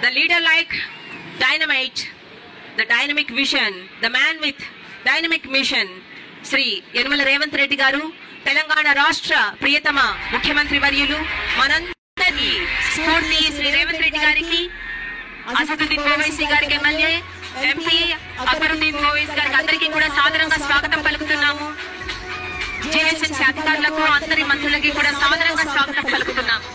the leader like dynamite, the dynamic vision, the man with dynamic mission, Shri Yanamala Revanth Reddy గారు, తెలంగాణ రాష్ట్ర ప్రియతమ ముఖ్యమంత్రి వర్యులు, మనందరి స్ఫూర్తి శ్రీ రేవంత్ రెడ్డి గారికి, అసదుద్దీన్ ఓవైసీ గారికి, ఎమ్మెల్యే ఎంపీ అక్బరుద్దీన్ ఓవైసీ గారికి అందరికీ కూడా సాదరంగా స్వాగతం పలుకుతున్నాము. జేఎస్ఎన్సీ అధికారులకు, అందరి మంత్రులకి కూడా సాదరంగా స్వాగతం పలుకుతున్నాము.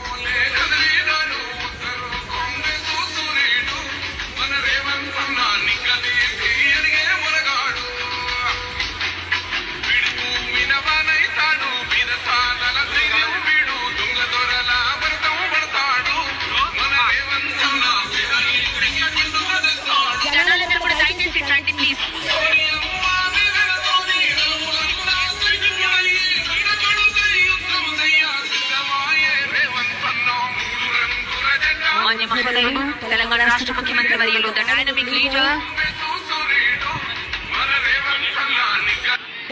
తెలంగాణ రాష్ట్ర ముఖ్యమంత్రి వర్యులు, ద డైనమిక్ లీడర్.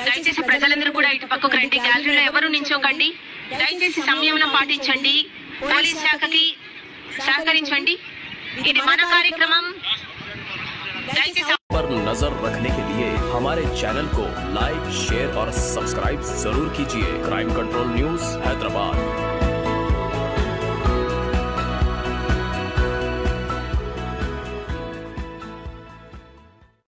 దయచేసి ప్రజలందరూ కూడా ఇటు పక్కకు రండి, గ్యాలరీలో ఎవరు నించోకండి, దయచేసి సమయంలో పాటించండి, పోలీస్ శాఖకి సహకరించండి, ఇది మన కార్యక్రమం. पर नजर रखने के लिए हमारे चैनल को लाइक, शेयर और सब्सक्राइब जरूर कीजिए। Crime control news Hyderabad.